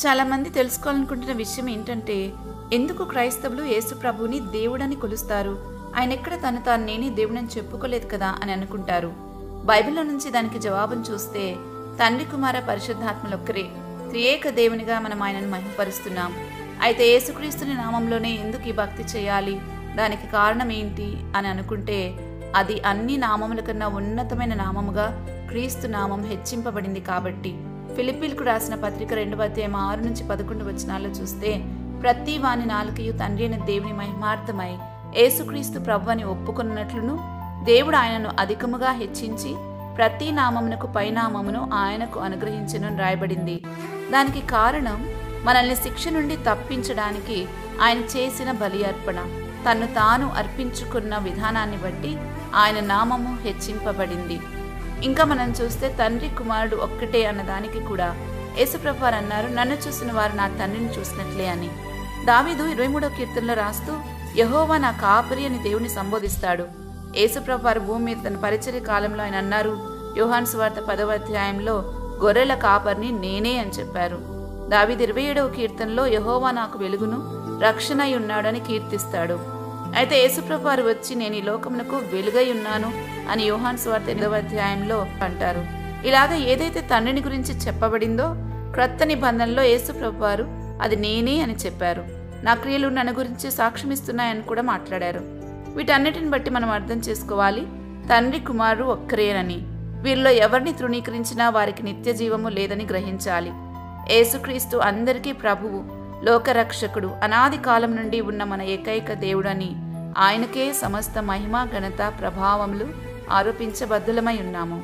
చాలామంది తెలుసుకోవాలనుకుంటున్న విషయం ఏంటంటే, ఎందుకు క్రైస్తవులు యేసు ప్రభువుని దేవుడని కొలుస్తారు? ఆయన ఎక్కడ తను తాను నేనే దేవుడని చెప్పుకోలేదు కదా అని అనుకుంటారు. బైబిల్లో నుంచి దానికి జవాబును చూస్తే, తండ్రి కుమార పరిశుద్ధాత్మలొక్కరే త్రియేక దేవునిగా మనం ఆయనను మహిమపరుస్తున్నాం. అయితే యేసుక్రీస్తుని నామంలోనే ఎందుకు ఈ భక్తి చేయాలి, దానికి కారణం ఏంటి అని అనుకుంటే, అది అన్ని నామముల కన్నా ఉన్నతమైన నామముగా క్రీస్తు నామం హెచ్చింపబడింది కాబట్టి. ఫిలిప్పీలకు రాసిన పత్రిక 2:6-11 చూస్తే, ప్రతి వాని నాలుకయు తండ్రి అయిన దేవుని మహిమార్థమై యేసుక్రీస్తు ప్రభు అని ఒప్పుకున్నట్లును, దేవుడు ఆయనను అధికముగా హెచ్చించి ప్రతి నామమునకు పైనామమును ఆయనకు అనుగ్రహించెను రాయబడింది. దానికి కారణం మనల్ని శిక్ష నుండి తప్పించడానికి ఆయన చేసిన బలి అర్పణ, తన్ను తాను అర్పించుకున్న విధానాన్ని బట్టి ఆయన నామము హెచ్చింపబడింది. ఇంకా మనం చూస్తే తండ్రి కుమారుడు ఒక్కటే అన్నదానికి కూడా యేసుప్రభు వారు అన్నారు, నన్ను చూసిన వారు నా తండ్రిని చూసినట్లే అని. దావీదు 23వ కీర్తనలో రాస్తూ, యెహోవా నా కాపరి అని దేవుని సంబోధిస్తాడు. యేసుప్రభు వారు భూమి మీద తన పరిచర్య కాలంలో ఆయన అన్నారు, యోహాను సువార్త 10వ అధ్యాయంలో గొర్రెల కాపరిని నేనే అని చెప్పారు. దావీదు 27వ కీర్తనలో యెహోవా నాకు వెలుగును రక్షణై ఉన్నాడు అని కీర్తిస్తాడు. అయితే యేసుప్రభు వారు వచ్చి నేను ఈ లోకమునకు వెలుగై ఉన్నాను అని యోహాను సువార్త 8వ అధ్యాయంలో అంటారు. ఇలాగ ఏదైతే తండ్రిని గురించి చెప్పబడిందో, క్రొత్త నిబంధనలో యేసుప్రభు వారు అది నేనే అని చెప్పారు. నా క్రియలు నన్ను గురించి సాక్ష్యమిస్తున్నాయని కూడా మాట్లాడారు. వీటన్నిటిని బట్టి మనం అర్థం చేసుకోవాలి, తండ్రి కుమారుడు ఒక్కరేనని. వీరిలో ఎవరిని తృణీకరించినా వారికి నిత్య జీవము లేదని గ్రహించాలి. యేసుక్రీస్తు అందరికీ ప్రభువు, లోకరక్షకుడు, అనాది కాలం నుండి ఉన్న మన ఏకైక దేవుడని, ఆయనకే సమస్త మహిమ ఘనత ప్రభావములు ఆరోపించబద్ధులమై ఉన్నాము.